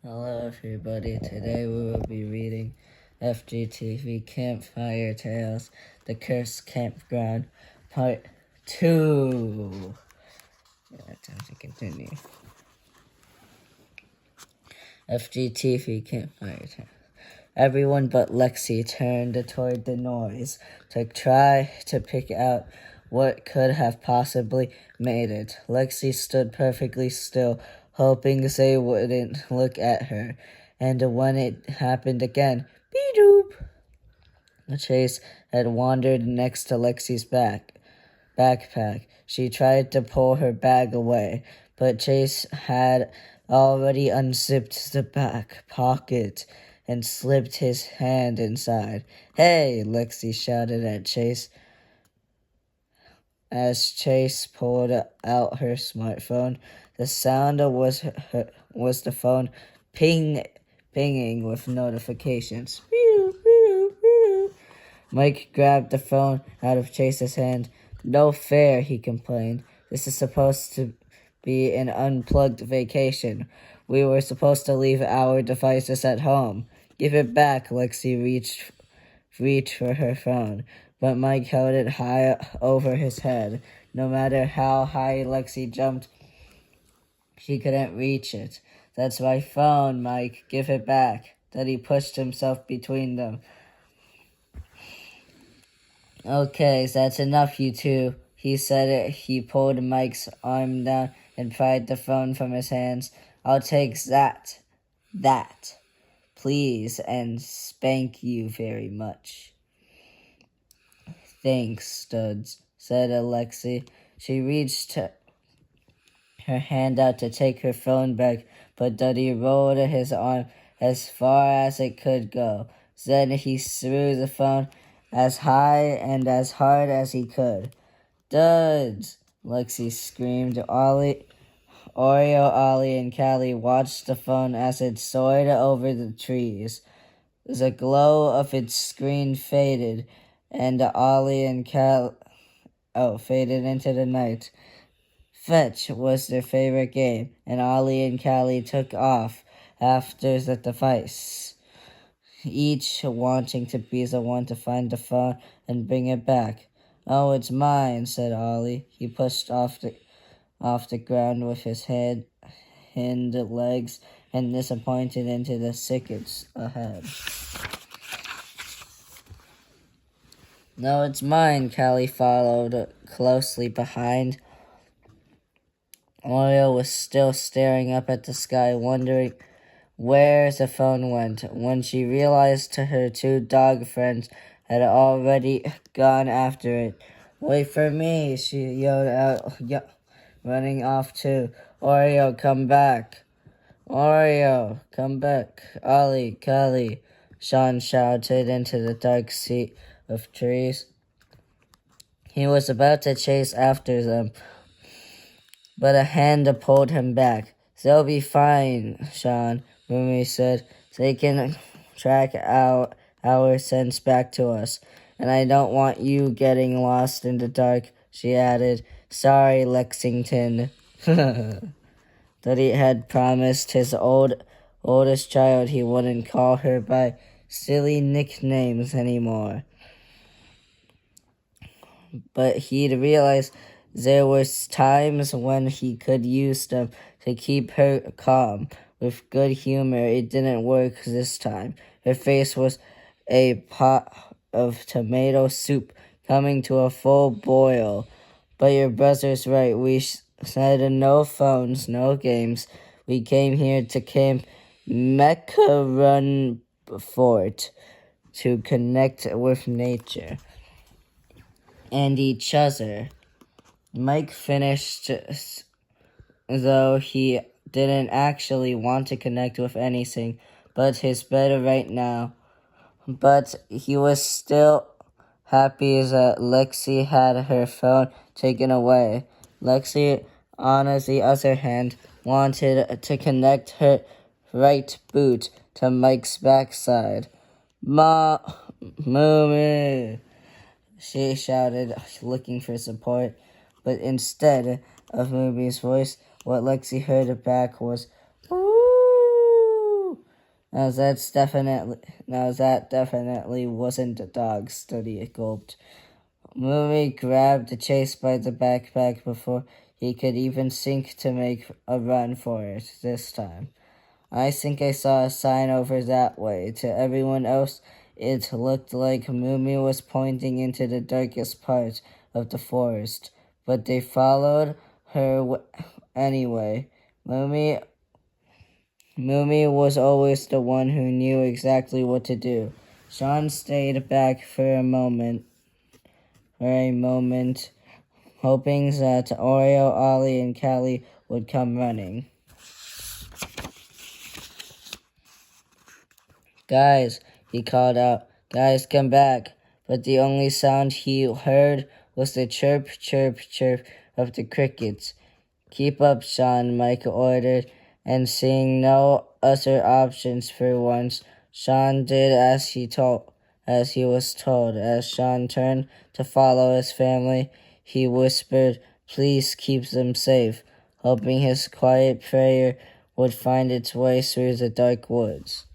Hello everybody, today we will be reading FGTeeV Campfire Tales, The Cursed Campground, Part 2. Time to continue. FGTeeV Campfire Tales. Everyone but Lexi turned toward the noise to try to pick out what could have possibly made it. Lexi stood perfectly still, hoping they wouldn't look at her, and when it happened again, beep-doop! Chase had wandered next to Lexi's backpack. She tried to pull her bag away, but Chase had already unzipped the back pocket and slipped his hand inside. "Hey!" Lexi shouted at Chase as Chase pulled out her smartphone. The sound was the phone pinging with notifications. Mike grabbed the phone out of Chase's hand. "No fair," he complained. "This is supposed to be an unplugged vacation. We were supposed to leave our devices at home." "Give it back." Lexi reached for her phone, but Mike held it high over his head. No matter how high Lexi jumped, she couldn't reach it. "That's my phone, Mike. Give it back." Daddy pushed himself between them. "Okay, that's enough, you two," he said. He pulled Mike's arm down and pried the phone from his hands. "I'll take that, please, and spank you very much." "Thanks, Studs," said Alexi. She reached her hand out to take her phone back, but Duddy rolled his arm as far as it could go. Then he threw the phone as high and as hard as he could. "Duds!" Lexi screamed. Oreo, Ollie, and Callie watched the phone as it soared over the trees. The glow of its screen faded, and Ollie and Callie faded into the night. Fetch was their favorite game, and Ollie and Callie took off after the device, each wanting to be the one to find the phone and bring it back. "Oh, it's mine," said Ollie. He pushed off the ground with his hind legs and disappointed into the thickets ahead. "No, it's mine." Callie followed closely behind. Oreo was still staring up at the sky, wondering where the phone went, when she realized her two dog friends had already gone after it. "Wait for me," she yelled out, running off too. "Oreo, come back. Oreo, come back. Ollie, Callie," Sean shouted into the dark sea of trees. He was about to chase after them, but a hand pulled him back. "They'll be fine, Sean," Mummy said. "They can track out our scents back to us. And I don't want you getting lost in the dark," she added. "Sorry, Lexington." Duddy had promised his oldest child he wouldn't call her by silly nicknames anymore. But he'd realized there was times when he could use them to keep her calm. With good humor, it didn't work this time. Her face was a pot of tomato soup coming to a full boil. "But your brother's right. We said no phones, no games. We came here to Camp Mecha Fort to connect with nature and each other." Mike finished, though he didn't actually want to connect with anything but his bed right now. But he was still happy that Lexi had her phone taken away. Lexi, on the other hand, wanted to connect her right boot to Mike's backside. "Mommy!" she shouted, looking for support. But instead of Moobie's voice, what Lexi heard back was, "Ooh." That definitely wasn't a dog, Study gulped. Moomy grabbed Chase by the backpack before he could even sink to make a run for it this time. I think I saw a sign over that way. To everyone else, it looked like Moomy was pointing into the darkest part of the forest, but they followed her anyway. Moomy was always the one who knew exactly what to do. Sean stayed back for a moment, hoping that Oreo, Ollie, and Callie would come running. Guys, he called out. Guys, come back. But the only sound he heard was the chirp, chirp, chirp of the crickets. Keep up, Sean, Mike ordered, and seeing no other options for once, Sean did as he was told. As Sean turned to follow his family, he whispered, "Please keep them safe," hoping his quiet prayer would find its way through the dark woods.